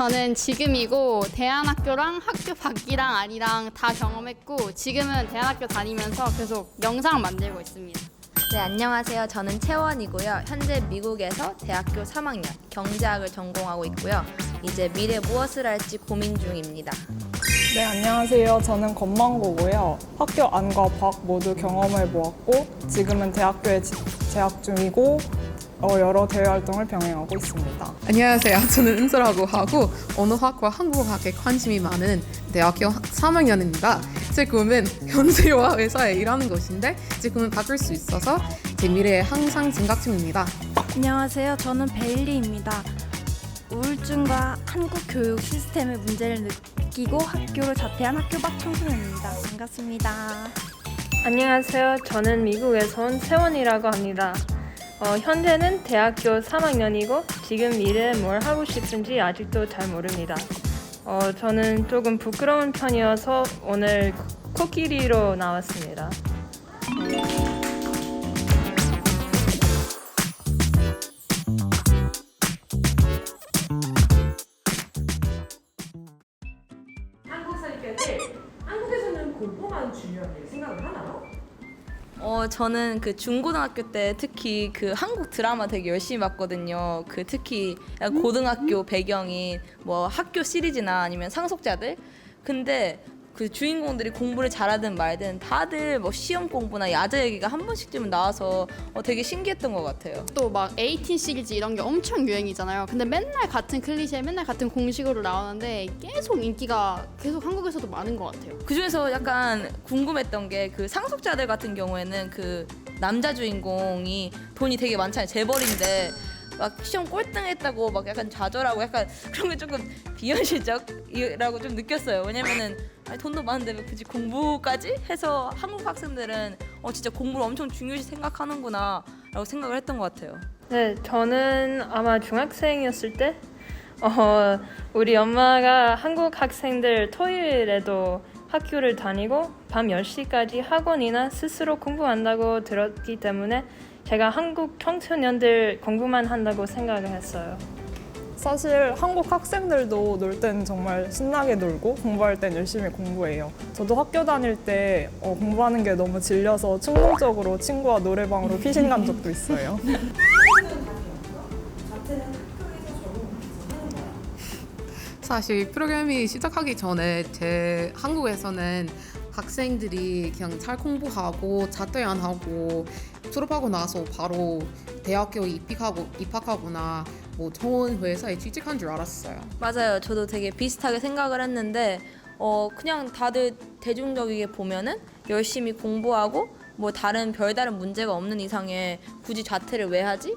저는 지금이고 대안학교랑 학교 밖이랑 아니랑 다 경험했고 지금은 대안학교 다니면서 계속 영상 만들고 있습니다. 네, 안녕하세요. 저는 채원이고요. 현재 미국에서 대학교 3학년 경제학을 전공하고 있고요. 이제 미래 무엇을 할지 고민 중입니다. 네, 안녕하세요. 저는 건망고고요. 학교 안과 밖 모두 경험해 보았고 지금은 대학교에 재학 중이고 여러 대외 활동을 병행하고 있습니다. 안녕하세요. 저는 은서라고 하고 언어학과 한국어학에 관심이 많은 대학교 3학년입니다. 제 꿈은 현지화 회사에 일하는 것인데 지금은 바꿀 수 있어서 제 미래에 항상 생각 중입니다. 안녕하세요. 저는 베일리입니다. 우울증과 한국 교육 시스템의 문제를 느끼고 학교를 자퇴한 학교 밖 청소년입니다. 반갑습니다. 안녕하세요. 저는 미국에서 온 세원이라고 합니다. 현재는 대학교 3학년이고 지금 미래에 뭘 하고 싶은지 아직도 잘 모릅니다. 저는 조금 부끄러운 편이어서 오늘 코끼리로 나왔습니다. 한국 살 때는 한국에서는 공부만 중요하게 생각을 하나요? 저는 그 중고등학교 때 특히 그 한국 드라마 되게 열심히 봤거든요. 그 특히 약간 고등학교 배경인 뭐 학교 시리즈나 아니면 상속자들. 근데 그 주인공들이 공부를 잘하든 말든 다들 뭐 시험 공부나 야자 얘기가 한 번씩쯤은 나와서 되게 신기했던 것 같아요. 또 막 18 시리즈 이런 게 엄청 유행이잖아요. 근데 맨날 같은 클리셰, 맨날 같은 공식으로 나오는데 계속 인기가 계속 한국에서도 많은 것 같아요. 그 중에서 약간 궁금했던 게 그 상속자들 같은 경우에는 그 남자 주인공이 돈이 되게 많잖아요. 재벌인데 막 시험 꼴등했다고 막 약간 좌절하고 약간 그런 게 조금 비현실적이라고 좀 느꼈어요. 왜냐면은 아니, 돈도 많은데 왜 굳이 공부까지 해서 한국 학생들은 진짜 공부를 엄청 중요시 생각하는구나 라고 생각을 했던 것 같아요. 네, 저는 아마 중학생이었을 때 우리 엄마가 한국 학생들 토요일에도 학교를 다니고 밤 10시까지 학원이나 스스로 공부한다고 들었기 때문에 제가 한국 청소년들 공부만 한다고 생각을 했어요. 사실 한국 학생들도 놀 땐 정말 신나게 놀고 공부할 땐 열심히 공부해요. 저도 학교 다닐 때 공부하는 게 너무 질려서 충동적으로 친구와 노래방으로 피신 간 적도 있어요. 사실 프로그램이 시작하기 전에 제 한국에서는 학생들이 그냥 잘 공부하고 자퇴 안 하고 졸업하고 나서 바로 대학교에 입학하거나 뭐 좋은 회사에 취직한 줄 알았어요. 맞아요. 저도 되게 비슷하게 생각을 했는데 그냥 다들 대중적이게 보면은 열심히 공부하고 뭐 별다른 문제가 없는 이상에 굳이 자퇴를 왜 하지?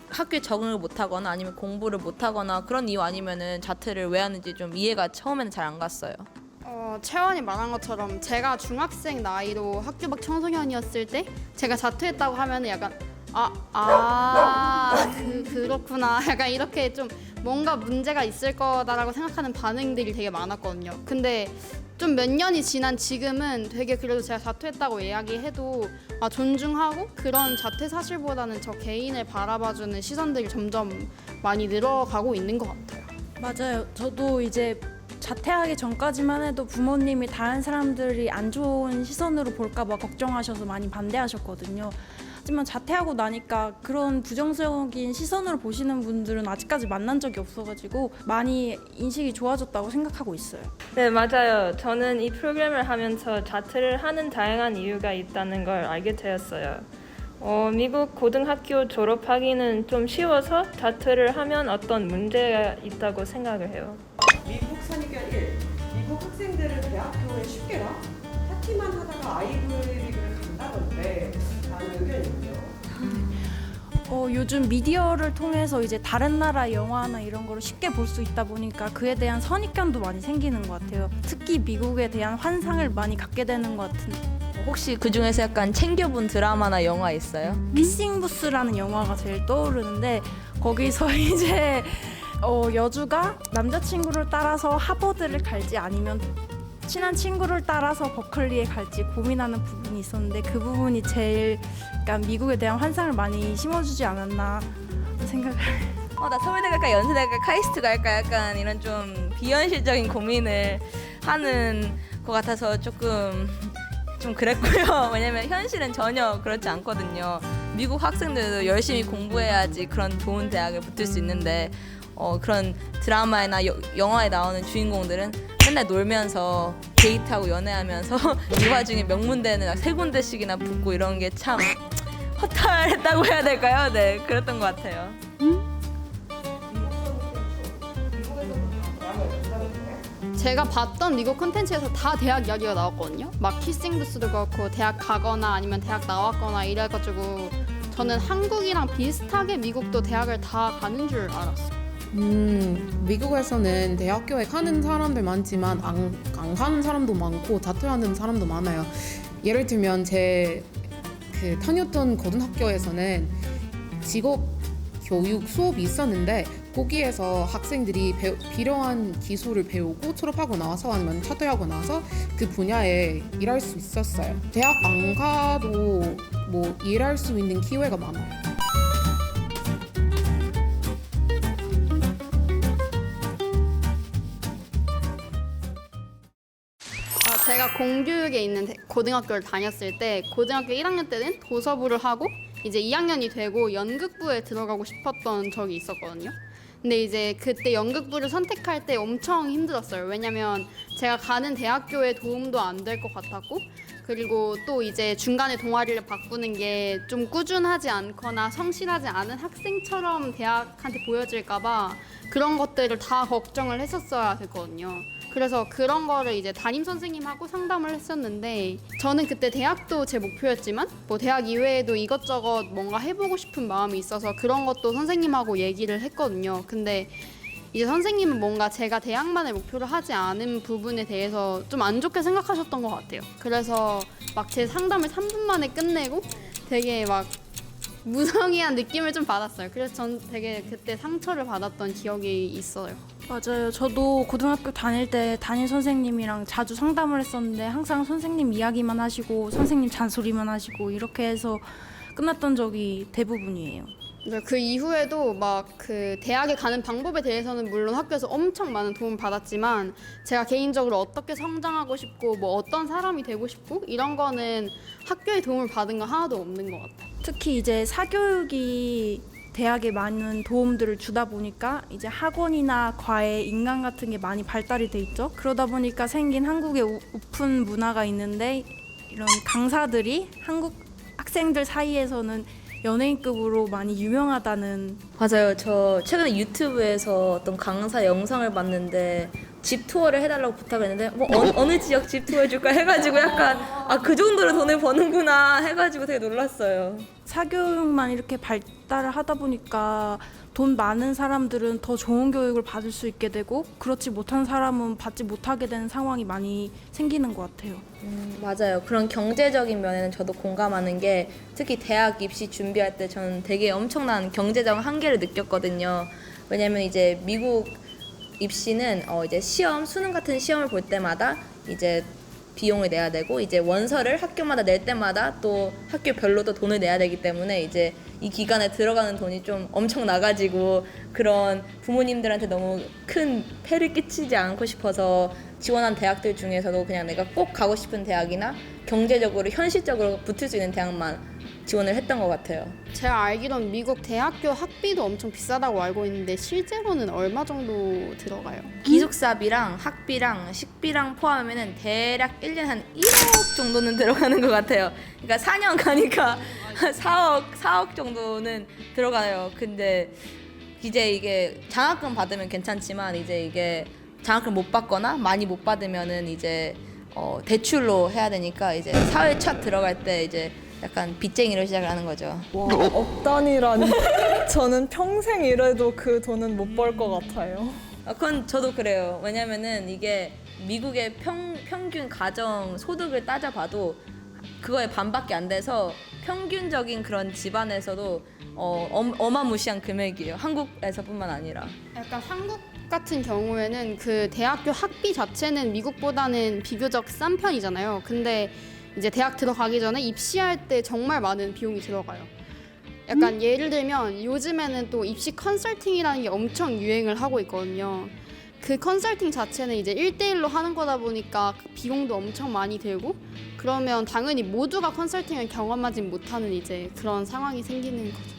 학교에 적응을 못하거나 아니면 공부를 못하거나 그런 이유 아니면은 자퇴를 왜 하는지 좀 이해가 처음에는 잘 안 갔어요. 채원이 말한 것처럼 제가 중학생 나이로 학교 밖 청소년이었을 때 제가 자퇴했다고 하면은 약간 그렇구나 약간 이렇게 좀 뭔가 문제가 있을 거다라고 생각하는 반응들이 되게 많았거든요. 근데 좀 몇 년이 지난 지금은 되게 그래도 제가 자퇴했다고 이야기해도 존중하고 그런 자퇴 사실보다는 저 개인을 바라봐주는 시선들이 점점 많이 늘어가고 있는 것 같아요. 맞아요. 저도 이제 자퇴하기 전까지만 해도 부모님이 다른 사람들이 안 좋은 시선으로 볼까 봐 걱정하셔서 많이 반대하셨거든요. 하지만 자퇴하고 나니까 그런 부정적인 시선으로 보시는 분들은 아직까지 만난 적이 없어가지고 많이 인식이 좋아졌다고 생각하고 있어요. 네, 맞아요. 저는 이 프로그램을 하면서 자퇴를 하는 다양한 이유가 있다는 걸 알게 되었어요. 미국 고등학교 졸업하기는 좀 쉬워서 자퇴를 하면 어떤 문제가 있다고 생각을 해요. 미국 선입견 1. 미국 학생들은 대학교에 쉽게 가? 파티만 하다가 아이브리그를 간다던데 라는 의견이 있죠. 요즘 미디어를 통해서 이제 다른 나라 영화나 이런 거를 쉽게 볼 수 있다 보니까 그에 대한 선입견도 많이 생기는 것 같아요. 특히 미국에 대한 환상을 많이 갖게 되는 것 같은. 혹시 그 중에서 약간 챙겨본 드라마나 영화 있어요? 키싱 부스라는 영화가 제일 떠오르는데 거기서 이제 여주가 남자친구를 따라서 하버드를 갈지 아니면 친한 친구를 따라서 버클리에 갈지 고민하는 부분이 있었는데 그 부분이 제일 약간 미국에 대한 환상을 많이 심어주지 않았나 생각을 나 서울대 갈까 연세대 갈까 카이스트 갈까 약간 이런 좀 비현실적인 고민을 하는 것 같아서 조금 좀 그랬고요. 왜냐면 현실은 전혀 그렇지 않거든요. 미국 학생들도 열심히 공부해야지 그런 좋은 대학에 붙을 수 있는데 그런 드라마나 영화에 나오는 주인공들은 맨날 놀면서 데이트하고 연애하면서 이 와중에 명문대는 3군데씩이나 붙고 이런 게 참 허탈했다고 해야 될까요? 네, 그랬던 것 같아요. 제가 봤던 미국 콘텐츠에서 다 대학 이야기가 나왔거든요. 막 키싱 부스도 그렇고 대학 가거나 아니면 대학 나왔거나 이래가지고 저는 한국이랑 비슷하게 미국도 대학을 다 가는 줄 알았어요. 미국에서는 대학교에 가는 사람들 많지만 안 가는 사람도 많고 자퇴하는 사람도 많아요. 예를 들면 제 다녔던 고등학교에서는 직업 교육 수업이 있었는데 거기에서 학생들이 필요한 기술을 배우고 졸업하고 나서 아니면 자퇴하고 나서 그 분야에 일할 수 있었어요. 대학 안 가도 뭐 일할 수 있는 기회가 많아요. 제가 공교육에 있는 고등학교를 다녔을 때 고등학교 1학년 때는 도서부를 하고 이제 2학년이 되고 연극부에 들어가고 싶었던 적이 있었거든요. 근데 이제 그때 연극부를 선택할 때 엄청 힘들었어요. 왜냐면 제가 가는 대학교에 도움도 안 될 것 같았고 그리고 또 이제 중간에 동아리를 바꾸는 게 좀 꾸준하지 않거나 성실하지 않은 학생처럼 대학한테 보여질까 봐 그런 것들을 다 걱정을 했었어야 됐거든요. 그래서 그런 거를 이제 담임 선생님하고 상담을 했었는데 저는 그때 대학도 제 목표였지만 뭐 대학 이외에도 이것저것 뭔가 해보고 싶은 마음이 있어서 그런 것도 선생님하고 얘기를 했거든요. 근데 이제 선생님은 뭔가 제가 대학만을 목표로 하지 않은 부분에 대해서 좀 안 좋게 생각하셨던 것 같아요. 그래서 막 제 상담을 3분 만에 끝내고 되게 막 무성의한 느낌을 좀 받았어요. 그래서 전 되게 그때 상처를 받았던 기억이 있어요. 맞아요. 저도 고등학교 다닐 때 담임 선생님이랑 자주 상담을 했었는데 항상 선생님 이야기만 하시고 선생님 잔소리만 하시고 이렇게 해서 끝났던 적이 대부분이에요. 그 이후에도 막 그 대학에 가는 방법에 대해서는 물론 학교에서 엄청 많은 도움을 받았지만 제가 개인적으로 어떻게 성장하고 싶고 뭐 어떤 사람이 되고 싶고 이런 거는 학교의 도움을 받은 건 하나도 없는 것 같아요. 특히 이제 사교육이 대학에 많은 도움들을 주다 보니까 이제 학원이나 과외, 인강 같은 게 많이 발달이 돼 있죠. 그러다 보니까 생긴 한국의 오픈 문화가 있는데 이런 강사들이 한국 학생들 사이에서는 연예인급으로 많이 유명하다는. 맞아요. 저 최근에 유튜브에서 어떤 강사 영상을 봤는데 집 투어를 해달라고 부탁을 했는데 뭐 어느 지역 집 투어 해줄까 해가지고 약간 그 정도로 돈을 버는구나 해가지고 되게 놀랐어요. 사교육만 이렇게 발달을 하다 보니까 돈 많은 사람들은 더 좋은 교육을 받을 수 있게 되고 그렇지 못한 사람은 받지 못하게 되는 상황이 많이 생기는 것 같아요. 맞아요. 그런 경제적인 면에는 저도 공감하는 게 특히 대학 입시 준비할 때 저는 되게 엄청난 경제적 한계를 느꼈거든요. 왜냐면 이제 미국 입시는 이제 수능 같은 시험을 볼 때마다 이제 비용을 내야 되고 이제 원서를 학교마다 낼 때마다 또 학교별로도 돈을 내야 되기 때문에 이제 이 기간에 들어가는 돈이 좀 엄청 나가지고 그런 부모님들한테 너무 큰 폐를 끼치지 않고 싶어서 지원한 대학들 중에서도 그냥 내가 꼭 가고 싶은 대학이나 경제적으로 현실적으로 붙을 수 있는 대학만 지원을 했던 것 같아요. 제가 알기로는 미국 대학교 학비도 엄청 비싸다고 알고 있는데 실제로는 얼마 정도 들어가요? 기숙사비랑 학비랑 식비랑 포함하면 대략 1년에 한 1억 정도는 들어가는 것 같아요. 그러니까 4년 가니까 4억 정도는 들어가요. 근데 이제 이게 장학금 받으면 괜찮지만 이제 이게 장학금 못 받거나 많이 못 받으면은 이제 대출로 해야 되니까 이제 사회 첫 들어갈 때 이제 약간 빚쟁이를 시작을 하는 거죠. 와, 억 단위라니. 저는 평생 일해도 그 돈은 못 벌 것 같아요. 그건 저도 그래요. 왜냐면은 이게 미국의 평균 가정 소득을 따져봐도 그거의 반밖에 안 돼서 평균적인 그런 집안에서도 어마무시한 금액이에요. 한국에서뿐만 아니라. 약간 한국 같은 경우에는 그 대학교 학비 자체는 미국보다는 비교적 싼 편이잖아요. 근데 이제 대학 들어가기 전에 입시할 때 정말 많은 비용이 들어가요. 약간 예를 들면 요즘에는 또 입시 컨설팅이라는 게 엄청 유행을 하고 있거든요. 그 컨설팅 자체는 이제 1대1로 하는 거다 보니까 비용도 엄청 많이 들고 그러면 당연히 모두가 컨설팅을 경험하지 못하는 이제 그런 상황이 생기는 거죠.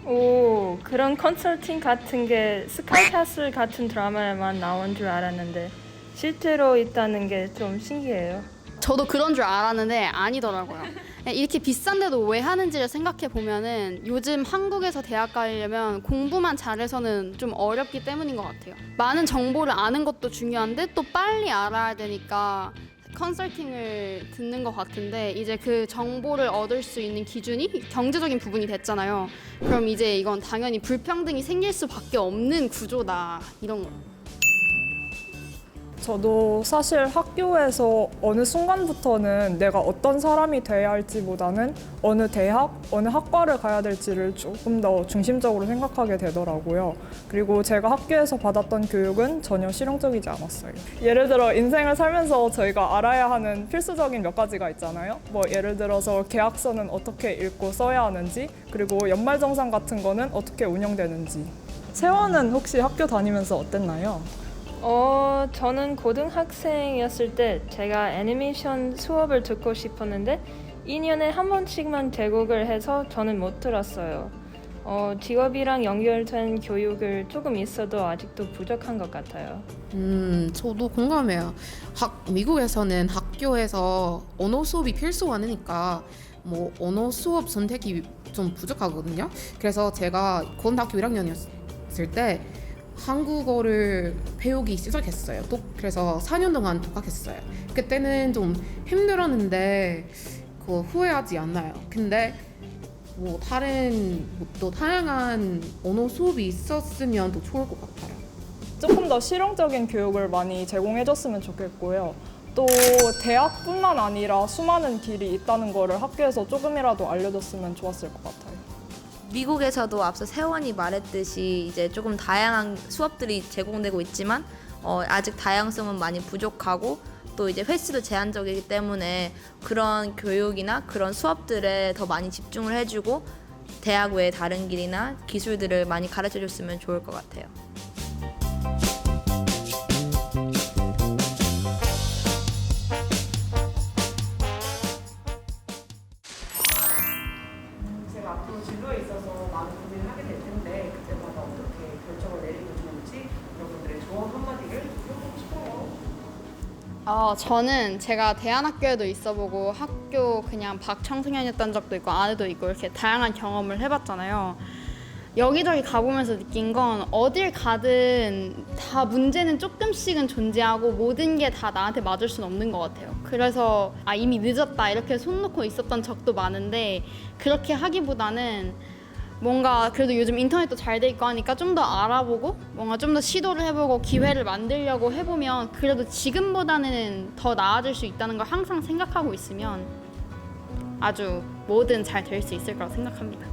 오, 그런 컨설팅 같은 게 스카이캐슬 같은 드라마에만 나온 줄 알았는데 실제로 있다는 게 좀 신기해요. 저도 그런 줄 알았는데 아니더라고요. 이렇게 비싼데도 왜 하는지를 생각해 보면은 요즘 한국에서 대학 가려면 공부만 잘해서는 좀 어렵기 때문인 것 같아요. 많은 정보를 아는 것도 중요한데 또 빨리 알아야 되니까 컨설팅을 듣는 것 같은데 이제 그 정보를 얻을 수 있는 기준이 경제적인 부분이 됐잖아요. 그럼 이제 이건 당연히 불평등이 생길 수밖에 없는 구조다 이런 거. 저도 사실 학교에서 어느 순간부터는 내가 어떤 사람이 돼야 할지보다는 어느 대학, 어느 학과를 가야 될지를 조금 더 중심적으로 생각하게 되더라고요. 그리고 제가 학교에서 받았던 교육은 전혀 실용적이지 않았어요. 예를 들어 인생을 살면서 저희가 알아야 하는 필수적인 몇 가지가 있잖아요. 뭐 예를 들어서 계약서는 어떻게 읽고 써야 하는지, 그리고 연말정산 같은 거는 어떻게 운영되는지. 채원은 혹시 학교 다니면서 어땠나요? 저는 고등학생이었을 때 제가 애니메이션 수업을 듣고 싶었는데 2년에 한 번씩만 제국을 해서 저는 못 들었어요. 직업이랑 연결된 교육을 조금 있어도 아직도 부족한 것 같아요. 저도 공감해요. 미국에서는 학교에서 언어 수업이 필수 아니니까 뭐 언어 수업 선택이 좀 부족하거든요. 그래서 제가 고등학교 1학년이었을 때 한국어를 배우기 시작했어요. 그래서 4년 동안 독학했어요. 그때는 좀 힘들었는데 그거 후회하지 않아요. 근데 뭐 또 다양한 언어 수업이 있었으면 더 좋을 것 같아요. 조금 더 실용적인 교육을 많이 제공해줬으면 좋겠고요. 또 대학뿐만 아니라 수많은 길이 있다는 거를 학교에서 조금이라도 알려줬으면 좋았을 것 같아요. 미국에서도 앞서 세원이 말했듯이 이제 조금 다양한 수업들이 제공되고 있지만 아직 다양성은 많이 부족하고 또 이제 횟수도 제한적이기 때문에 그런 교육이나 그런 수업들에 더 많이 집중을 해주고 대학 외의 다른 길이나 기술들을 많이 가르쳐줬으면 좋을 것 같아요. 제가 앞으로 진로에 있어서 많은 고민을 하게 될 텐데 그때마다 어떻게 결정을 내리면 좋을지 여러분들의 조언 한마디를 들어보고 싶어요. 저는 제가 대안학교에도 있어보고 학교 그냥 박청소년이었던 적도 있고 안에도 있고 이렇게 다양한 경험을 해봤잖아요. 여기저기 가보면서 느낀 건 어딜 가든 다 문제는 조금씩은 존재하고 모든 게 다 나한테 맞을 수는 없는 것 같아요. 그래서 이미 늦었다 이렇게 손 놓고 있었던 적도 많은데 그렇게 하기보다는 뭔가 그래도 요즘 인터넷도 잘 돼 있고 하니까 좀 더 알아보고 뭔가 좀 더 시도를 해보고 기회를 만들려고 해보면 그래도 지금보다는 더 나아질 수 있다는 걸 항상 생각하고 있으면 아주 뭐든 잘 될 수 있을 거라고 생각합니다.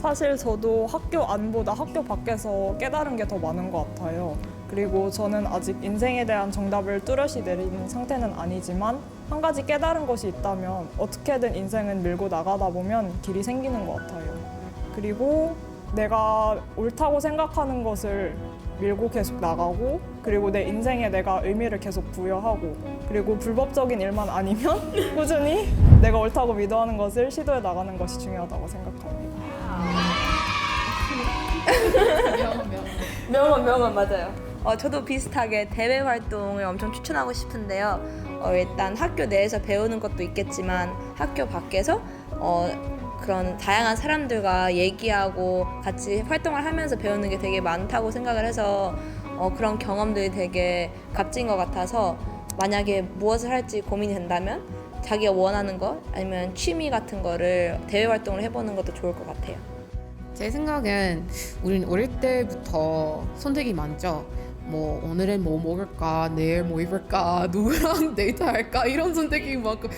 사실 저도 학교 안보다 학교 밖에서 깨달은 게 더 많은 것 같아요. 그리고 저는 아직 인생에 대한 정답을 뚜렷이 내린 상태는 아니지만 한 가지 깨달은 것이 있다면 어떻게든 인생은 밀고 나가다 보면 길이 생기는 것 같아요. 그리고 내가 옳다고 생각하는 것을 밀고 계속 나가고 그리고 내 인생에 내가 의미를 계속 부여하고 그리고 불법적인 일만 아니면 꾸준히 내가 옳다고 믿어하는 것을 시도해 나가는 것이 중요하다고 생각합니다. 명언 맞아요. 저도 비슷하게 대외 활동을 엄청 추천하고 싶은데요. 일단 학교 내에서 배우는 것도 있겠지만 학교 밖에서 그런 다양한 사람들과 얘기하고 같이 활동을 하면서 배우는 게 되게 많다고 생각을 해서 그런 경험들이 되게 값진 것 같아서 만약에 무엇을 할지 고민이 된다면 자기가 원하는 것 아니면 취미 같은 거를 대외 활동을 해보는 것도 좋을 것 같아요. 제 생각엔 우린 어릴 때부터 선택이 많죠. 뭐 오늘은 뭐 먹을까, 내일 뭐 입을까, 누구랑 데이트할까 이런 선택이 많고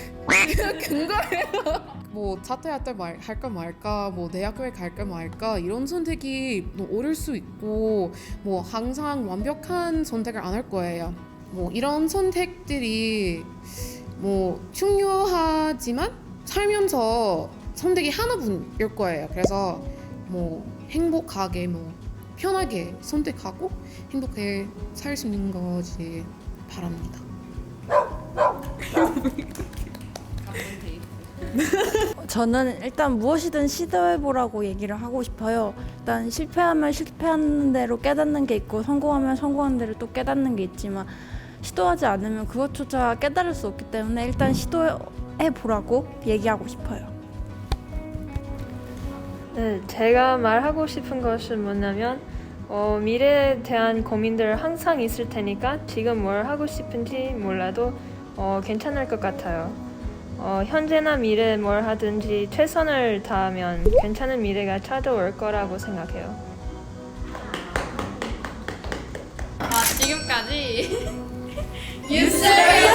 큰 거예요. 뭐 자퇴할 때 할까 말까, 뭐 대학교에 갈까 말까 이런 선택이 뭐 어릴 수 있고 뭐 항상 완벽한 선택을 안 할 거예요. 뭐 이런 선택들이 뭐 중요하지만 살면서 선택이 하나뿐일 거예요. 그래서 뭐 행복하게 뭐 편하게 선택하고 행복하게 살 수 있는 거지 바랍니다. 저는 일단 무엇이든 시도해보라고 얘기를 하고 싶어요. 일단 실패하면 실패하는 대로 깨닫는 게 있고 성공하면 성공하는 대로 또 깨닫는 게 있지만 시도하지 않으면 그것조차 깨달을 수 없기 때문에 일단 시도해보라고 얘기하고 싶어요. 네, 제가 말하고 싶은 것은 뭐냐면 미래에 대한 고민들 항상 있을 테니까 지금 뭘 하고 싶은지 몰라도 괜찮을 것 같아요. 현재나 미래에 뭘 하든지 최선을 다하면 괜찮은 미래가 찾아올 거라고 생각해요. 지금까지 뉴스를